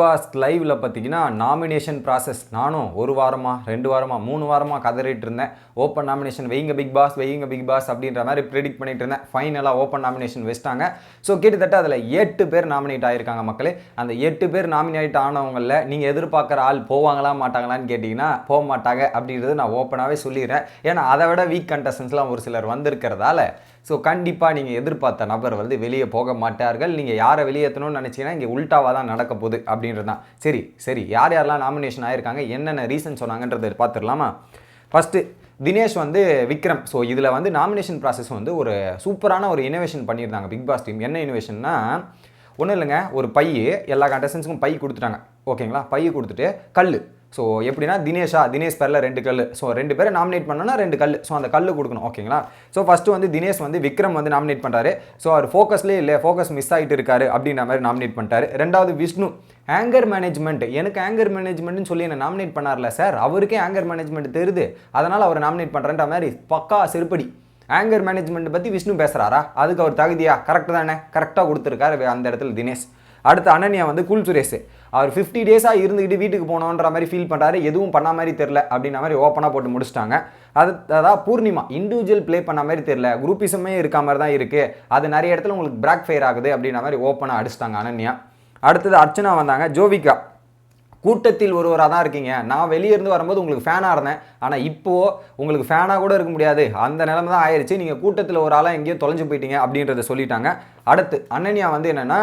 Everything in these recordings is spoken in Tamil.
பாஸ் லைவ்ல பார்த்தீங்கன்னா நாமினேஷன் ப்ராசஸ் நானும் 1 வாரமா 2 வாரமா 3 வாரமா கதறிட்டு இருந்தேன். ஓப்பன் நாமினேஷன் வைங்க பிக் பாஸ் அப்படின்ற மாதிரி ப்ரெடிக்ட் பண்ணிட்டு இருந்தேன். ஃபைனலாக ஓப்பன் நாமினேஷன் வச்சிட்டாங்க. ஸோ கிட்டத்தட்ட அதில் 8 பேர் நாமினேட் ஆகியிருக்காங்க மக்களே. அந்த 8 பேர் நாமினேட் ஆனவங்களில் நீங்கள் எதிர்பார்க்குற ஆள் போவாங்களா மாட்டாங்களான்னு கேட்டிங்கன்னா போக மாட்டாங்க அப்படின்றது நான் ஓப்பனாகவே சொல்லிடுறேன். ஏன்னா அதை விட வீக் கண்டஸ்டன்ஸ்லாம் ஒரு சிலர் வந்திருக்கிறதால ஸோ கண்டிப்பாக நீங்கள் எதிர்பார்த்த நபர் வந்து வெளியே போக மாட்டார்கள். நீங்கள் யாரை வெளியேற்றணும்னு நினச்சிங்கன்னா இங்கே உல்ட்டாவாக தான் நடக்க போகுது அப்படின்றது தான். சரி யாரெல்லாம் நாமினேஷன் ஆகியிருக்காங்க, என்னென்ன ரீசன் சொன்னாங்கன்றதை பார்த்துடலாமா? ஃபஸ்ட்டு தினேஷ் வந்து விக்ரம். ஸோ இதில் வந்து நாமினேஷன் ப்ராசஸ் வந்து ஒரு சூப்பரான ஒரு இனோவேஷன் பண்ணியிருந்தாங்க பிக் பாஸ் டீம். என்ன இனோவேஷன்னா, ஒன்றும் இல்லைங்க, ஒரு பை எல்லா கண்டஸ்டன்ஸுக்கும் பை கொடுத்துட்டாங்க. ஓகேங்களா? பை கொடுத்துட்டு கல். ஸோ எப்படின்னா தினேஷ் பேரில் 2 கல். ஸோ 2 பேரை நாமினேட் பண்ணோன்னா 2 கல். ஸோ அந்த கல் கொடுக்கணும். ஓகேங்களா? ஸோ ஃபஸ்ட்டு வந்து தினேஷ் வந்து விக்ரம் வந்து நாமினேட் பண்ணுறாரு. ஸோ அவர் ஃபோக்கஸ்லேயே இல்லை, ஃபோக்கஸ் மிஸ் ஆகிட்டு இருக்காரு அப்படின்ற மாதிரி நாமினேட் பண்ணிட்டாரு. ரெண்டாவது விஷ்ணு ஆங்கர் மேனேஜ்மெண்ட். எனக்கு ஆங்கர் மேனேஜ்மெண்ட்னு சொல்லி என்ன நாமினேட் பண்ணார்ல சார், அவருக்கே ஆங்கர் மேனேஜ்மெண்ட் தெரியுது, அதனால் அவர் நாமினேட் பண்ணுறேன்ற மாதிரி பக்கா செருப்படி. ஆங்கர் மேனேஜ்மெண்ட் பற்றி விஷ்ணு பேசுகிறாரா? அதுக்கு அவர் தகுதியா? கரெக்டு தானே? கரெக்டாக கொடுத்துருக்காரு அந்த இடத்துல தினேஷ். அடுத்து அனன்யா வந்து கூல் சுரேஷ். அவர் 50 டேஸாக இருந்துக்கிட்டு வீட்டுக்கு போனோன்ற மாதிரி ஃபீல் பண்ணுறாரு, எதுவும் பண்ண மாதிரி தெரில அப்படின்ற மாதிரி ஓப்பனாக போட்டு முடிச்சிட்டாங்க. அதான் பூர்ணிமா இண்டிவிஜுவல் ப்ளே பண்ண மாதிரி தெரில, குரூப்பிசமே இருக்க மாதிரி தான் இருக்குது, அது நிறைய இடத்துல உங்களுக்கு பிராக் ஃபயர் ஆகுது அப்படின்ற மாதிரி ஓப்பனாக அடிச்சிட்டாங்க அனன்யா. அடுத்தது அர்ச்சனா வந்தாங்க. ஜோவிகா கூட்டத்தில் ஒருவராக தான் இருக்கீங்க, நான் வெளியே இருந்து வரும்போது உங்களுக்கு ஃபேனாக இருந்தேன், ஆனால் இப்போது உங்களுக்கு ஃபேனாக கூட இருக்க முடியாது, அந்த நிலைமை தான் ஆயிடுச்சு, நீங்கள் கூட்டத்தில் ஒரு ஆளாக எங்கேயோ தொலைஞ்சு போயிட்டீங்க அப்படின்றத சொல்லிட்டாங்க. அடுத்து அனன்யா வந்து என்னென்னா,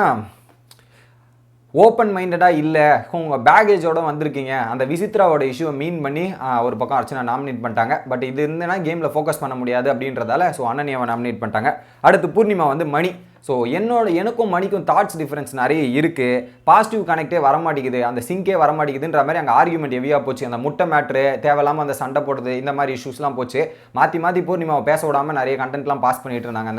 ஓப்பன் மைண்டடாக இல்லை, உங்கள் பேகேஜோட வந்திருக்கீங்க, அந்த விசித்ராவோட இஷ்யூவை மீன் பண்ணி ஒரு பக்கம் அர்ச்சனா நாமினேட் பண்ணிட்டாங்க. பட் இது இருந்தேன்னா கேமில் ஃபோக்கஸ் பண்ண முடியாது அப்படின்றதால ஸோ அனன்யாவை நாமினேட் பண்ணிட்டாங்க. அடுத்து பூர்ணிமா வந்து மணி. ஸோ எனக்கும் மணிக்கும் தாட்ஸ் டிஃப்ரென்ஸ் நிறைய இருக்குது, பாசிட்டிவ் கனெக்டே வரமாட்டேங்குது, அந்த சிங்கே வரமாட்டேங்குதுன்ற மாதிரி அங்கே ஆர்குமெண்ட் ஹெவியாக போச்சு. அந்த முட்டை மேட்ரு தேவையில்லாமல் அந்த சண்டை போடுறது இந்த மாதிரி இஷ்யூஸ்லாம் போச்சு. மாற்றி பூர்ணிமாவை பேச விடாமல் நிறைய கண்டென்ட்லாம் பாஸ் பண்ணிட்டு இருந்தாங்க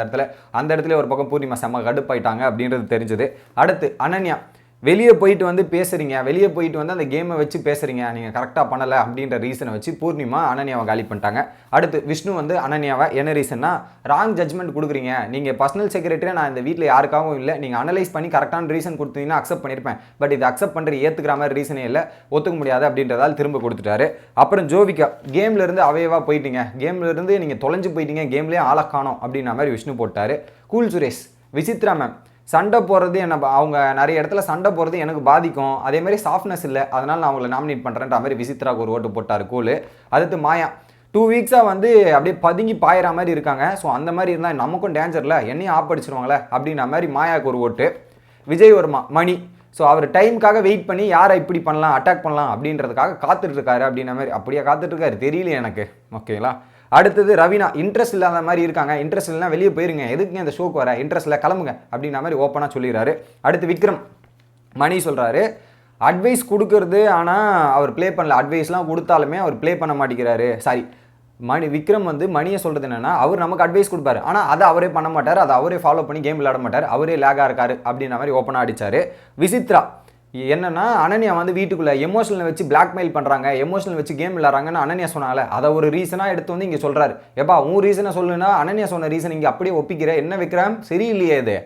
அந்த இடத்துல ஒரு பக்கம் பூர்ணிமா செம்ம கடுப்பாயிட்டாங்க அப்படின்றது தெரிஞ்சது. அடுத்து அனன்யா வெளியே போயிட்டு வந்து பேசுகிறீங்க, வெளியே போயிட்டு வந்து அந்த கேமை வச்சு பேசுகிறீங்க, நீங்கள் கரெக்டாக பண்ணலை அப்படின்ற ரீசனை வச்சு பூர்ணிமா அனன்யாவை காலி பண்ணிட்டாங்க. அடுத்து விஷ்ணு வந்து அனன்யாவை என்ன ரீசன்னா, ராங் ஜட்மெண்ட் கொடுக்குறீங்க, நீங்கள் பர்சனல் செக்ரட்டரியாக நான் இந்த வீட்டில் யாருக்காகவும் இல்லை, நீங்கள் அனலைஸ் பண்ணி கரெக்டான ரீசன் கொடுத்தீங்கன்னா அக்செப்ட் பண்ணியிருப்பேன், பட் இது அக்செப்ட் பண்ணுற ஏற்றுக்கிற மாதிரி ரீசனே இல்லை, ஒத்துக்க முடியாது அப்படின்றதால் திரும்ப கொடுத்துட்டாரு. அப்புறம் ஜோவிகா கேம்லேருந்து அவையவா போயிட்டீங்க, கேம்லேருந்து நீங்கள் தொலைஞ்சு போயிட்டீங்க, கேம்லேயே ஆளக்கானோம் அப்படின்ற மாதிரி விஷ்ணு போட்டார். கூல் சுரேஷ் விசித்ரா மேம் சண்டை போடுறது என்ன, அவங்க நிறைய இடத்துல சண்டை போடுறது எனக்கு பாதிக்கும், அதே மாதிரி சாஃப்ட்னஸ் இல்லை, அதனால் நான் அவங்களை நாமினேட் பண்ணுறேன்ற மாதிரி விசித்ராவுக்கு ஒரு ஓட்டு போட்டார் கூல். அடுத்து மாயா 2 வீக்ஸாக வந்து அப்படியே பதுங்கி பாயிற மாதிரி இருக்காங்க. ஸோ அந்த மாதிரி இருந்தால் நமக்கும் டேஞ்சரில் என்னையும் ஆப்படிச்சிருவாங்களே அப்படின்ற மாதிரி மாயாவுக்கு ஒரு ஓட்டு. விஜய் வர்மா மணி. ஸோ அவர் டைமுக்காக வெயிட் பண்ணி யாரை இப்படி பண்ணலாம் அட்டாக் பண்ணலாம் அப்படின்றதுக்காக காத்துட்ருக்காரு அப்படின்ற மாதிரி. அப்படியே காத்துட்ருக்காரு தெரியல எனக்கு. ஓகேங்களா? அடுத்தது ரவீனா இன்ட்ரெஸ்ட் இல்லாத மாதிரி இருக்காங்க, இன்ட்ரெஸ்ட் இல்லைனா வெளியே போயிருங்க, எதுக்குங்க இந்த ஷோக்கு வர, இன்ட்ரெஸ்ட் இல்லை கிளம்புங்க அப்படின்ற மாதிரி ஓப்பனாக சொல்லிடுறாரு. அடுத்து விக்ரம் மணி சொல்கிறாரு, அட்வைஸ் கொடுக்கறது ஆனால் அவர் ப்ளே பண்ணல, அட்வைஸ்லாம் கொடுத்தாலுமே அவர் ப்ளே பண்ண மாட்டேங்கிறாரு. சாரி, விக்ரம் வந்து மணியை சொல்கிறது என்னென்னா, அவர் நமக்கு அட்வைஸ் கொடுப்பாரு ஆனால் அதை அவரே பண்ண மாட்டார், அதை அவரே ஃபாலோ பண்ணி கேம் விளையாட மாட்டார், அவரே லேகாக இருக்காரு அப்படின்ற மாதிரி ஓப்பனாக அடித்தார். விசித்ரா என்னன்னா, அனன்யா வந்து வீட்டுக்குள்ளே எமோஷனல் வச்சு பிளாக்மெயில் பண்ணுறாங்க, எமோஷனல் வச்சு கேம் விளையாடுறாங்கன்னு அனன்யா சொன்னால அதை ஒரு ரீசனாக எடுத்து வந்து இங்கே சொல்கிறாரு. எப்பா உன் ரீசனை சொல்லுன்னா அனன்யா சொன்ன ரீசன் இங்கே அப்படியே ஒப்பிக்கிற, என்ன விக்ரம் சரியில்லையே இது.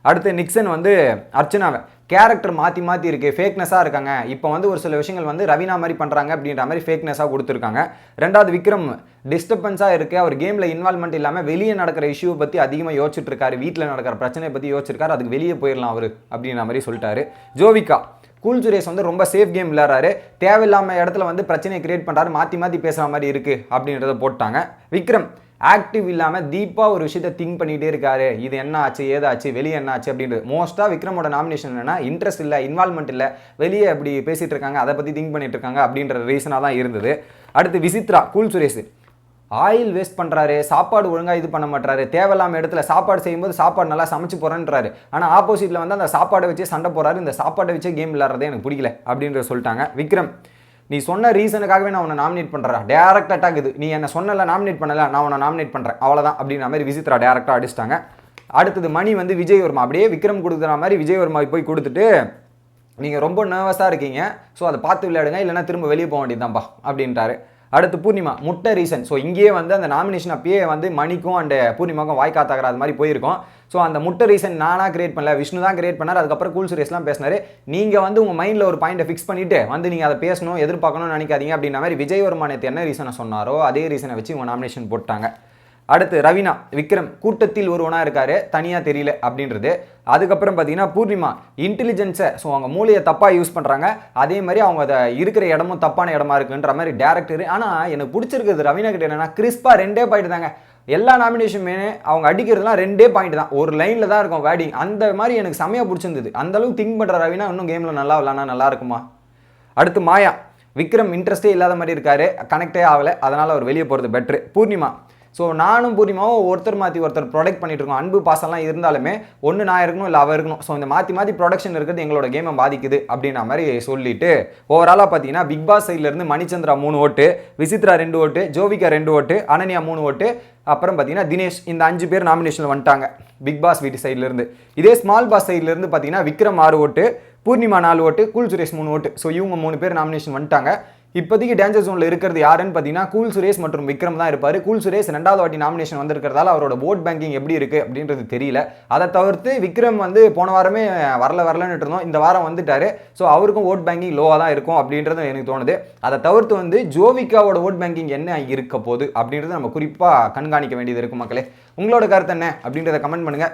அடுத்து நிக்சன் வந்து அர்ச்சனாவை கேரக்டர் மாற்றி இருக்குது, ஃபேக்னஸாக இருக்காங்க, இப்போ வந்து ஒரு சில விஷயங்கள் வந்து ரவீனா மாதிரி பண்ணுறாங்க அப்படின்ற மாதிரி ஃபேக்னஸாக கொடுத்துருக்காங்க. ரெண்டாவது விக்ரம் டிஸ்டர்பன்ஸாக இருக்குது, அவர் கேமில் இன்வால்மெண்ட் இல்லாமல் வெளியே நடக்கிற இஷ்யூவை பற்றி அதிகமாக யோசிச்சுட்டு இருக்காரு, வீட்டில் நடக்கிற பிரச்சனையை பற்றி யோசிச்சிருக்காரு, அதுக்கு வெளியே போயிடலாம் அவர் அப்படின்ற மாதிரி சொல்லிட்டாரு. ஜோவிகா கூல் சுரேஷ் வந்து ரொம்ப சேஃப் கேம் விளையாடுறாரு, தேவையில்லாமல் இடத்துல வந்து பிரச்சனையை கிரியேட் பண்ணுறாரு, மாற்றி பேசுகிற மாதிரி இருக்குது அப்படின்றத போட்டாங்க. விக்ரம் ஆக்டிவ் இல்லாமல் தீப்பாக ஒரு விஷயத்தை திங்க் பண்ணிகிட்டே இருக்காரு, இது என்ன ஆச்சு ஏதாச்சு வெளியே என்ன ஆச்சு அப்படின்றது. மோஸ்ட்டாக விக்ரமோட நாமினேஷன் என்னன்னா, இன்ட்ரெஸ்ட் இல்லை, இன்வால்மெண்ட் இல்லை, வெளியே அப்படி பேசிகிட்டு இருக்காங்க, அதை பற்றி திங்க் பண்ணிட்டு இருக்காங்க அப்படின்ற ரீசனாக தான் இருந்தது. அடுத்து Vichitra cool Suresh oil waste பண்ணுறாரு, சாப்பாடு ஒழுங்காக இது பண்ண மாட்டாரு, தேவையில்லாமல் இடத்துல சாப்பாடு செய்யும்போது சாப்பாடு நல்லா சமைச்சு போகிறேன்றாரு, ஆனால் ஆப்போசிட்டில் வந்து அந்த சாப்பாடை வச்சே சண்டை போகிறாரு, இந்த சாப்பாடை வச்சே கேம் விளையாடுறதே எனக்கு பிடிக்கல அப்படின்றத சொல்லிட்டாங்க. விக்ரம் நீ சொன்ன ரீசனுக்காகவே நான் உன்னை நாமினேட் பண்ணுறேன், டேரக்ட் அட்டாக் இது, நீ என்ன சொன்னல நாமினேட் பண்ணல, நான் உன்னை நாமினேட் பண்ணுறேன் அவ்வளோதான் அப்படின்ற மாதிரி விசித்ரா டேரக்டாக அடிச்சிட்டாங்க. அடுத்தது மணி வந்து விஜய் வர்மா அப்படியே விக்ரம் கொடுக்குற மாதிரி விஜய் வர்மா போய் கொடுத்துட்டு, நீங்கள் ரொம்ப நர்வஸாக இருக்கீங்க, ஸோ அதை பார்த்து விளையாடுங்க, இல்லைனா திரும்ப வெளியே போக வேண்டியதுதான்ப்பா அப்படின்ட்டாரு. அடுத்து பூர்ணிமா முட்டை ரீசன். ஸோ இங்கேயே வந்து அந்த நாமினேஷன் அப்பயே வந்து மணிக்கும் அண்ட் பூர்ணிமாக்கும் வாய்க்காத்தாகிற அது மாதிரி போயிருக்கும். ஸோ அந்த முட்டை ரீசன் நானாக கிரியேட் பண்ணல, விஷ்ணு தான் கிரியேட் பண்ணார். அதுக்கப்புறம் கூல் சுரேஷ்லாம் பேசினாரு. நீங்கள் வந்து உங்கள் மைண்டில் ஒரு பாயிண்ட்டை ஃபிக்ஸ் பண்ணிவிட்டு வந்து நீங்கள் அதை பேசணும் எதிர்பார்க்கணும்னு நினைக்காதீங்க அப்படின்ற மாதிரி விஜய் வர்மா நேற்று என்ன ரீசனை சொன்னாரோ அதே ரீசனை வச்சு இவங்க நாமினேஷன் போட்டாங்க. அடுத்து ரவீனா விக்ரம் கூட்டத்தில் ஒருவனாக இருக்காரு, தனியாக தெரியல அப்படின்றது. அதுக்கப்புறம் பார்த்தீங்கன்னா பூர்ணிமா இன்டெலிஜென்ஸை, ஸோ அவங்க மூளையை தப்பாக யூஸ் பண்ணுறாங்க, அதே மாதிரி அவங்க அதை இருக்கிற இடமும் தப்பான இடமா இருக்குன்ற மாதிரி டேரக்டர். ஆனால் எனக்கு பிடிச்சிருக்குது ரவீனா கிட்ட என்னன்னா கிறிஸ்பாக 2 பாயிண்ட் தாங்க. எல்லா நாமினேஷனுமே அவங்க அடிக்கிறதுலாம் 2 பாயிண்ட் தான், ஒரு லைனில் தான் இருக்கும் வேர்டிங். அந்த மாதிரி எனக்கு செமையாக பிடிச்சிருந்தது. அந்தளவுக்கு திங்க் பண்ணுற ரவீனா இன்னும் கேமில் நல்லா விளாட்னா நல்லா இருக்குமா. அடுத்து மாயா விக்ரம் இன்ட்ரெஸ்டே இல்லாத மாதிரி இருக்காரு, கனெக்டே ஆகலை, அதனால் அவர் வெளியே போகிறது பெட்ரு. பூர்ணிமா ஸோ நானும் பூர்ணிமாவும் ஒருத்தர் மாற்றி ஒருத்தர் ப்ரொடக்ட் பண்ணிட்டு இருக்கோம். அன்பு பாசம்லாம் இருந்தாலுமே ஒன்று நான் இருக்கணும் இல்லை அவள் இருக்கணும். ஸோ இந்த மாற்றி ப்ரொடக்ஷன் இருக்கிறது எங்களோட கேமை பாதிக்குது அப்படின்ற மாதிரி சொல்லிட்டு ஓவராலாக பார்த்தீங்கன்னா பிக் பாஸ் சைட்லேருந்து மணிச்சந்திரா 3 ஓட்டு, விசித்ரா 2 ஓட்டு, ஜோவிகா 2 ஓட்டு, அனன்யா 3 ஓட்டு, அப்புறம் பார்த்தீங்கன்னா தினேஷ், இந்த 5 பேர் நாமினேஷனில் வந்துட்டாங்க பிக் பாஸ் வீட்டு சைட்லேருந்து. இதே ஸ்மால் பாஸ் சைட்லேருந்து பார்த்தீங்கன்னா விக்ரம் 6 ஓட்டு, பூர்ணிமா 4 ஓட்டு, கூல் சுரேஷ் 3 ஓட்டு. ஸோ இவங்க 3 பேர் நாமினேஷன் வந்துட்டாங்க. இப்போதைக்கு டேஞ்சர் ஜோனில் இருக்கிறது யாருன்னு பார்த்தீங்கன்னா கூல் சுரேஷ் மற்றும் விக்ரம் தான் இருப்பார். கூல் சுரேஷ் 2வது வாட்டி நாமினேஷன் வந்திருக்கிறதால அவரோட ஓட் பேங்கிங் எப்படி இருக்குது அப்படின்றது தெரியல. அதை தவிர்த்து விக்ரம் வந்து போன வாரமே வரலன்னு இருந்தோம், இந்த வாரம் வந்துட்டாரு. ஸோ அவருக்கும் ஓட் பேங்கிங் லோவாக தான் இருக்கும் அப்படின்றது எனக்கு தோணுது. அதை தவிர்த்து வந்து ஜோவிகாவோட ஓட் பேங்கிங் என்ன இருக்க போகுது அப்படின்றது நம்ம குறிப்பாக கண்காணிக்க வேண்டியது இருக்கும். மக்களே, உங்களோட கருத்து என்ன அப்படின்றத கமெண்ட் பண்ணுங்கள்.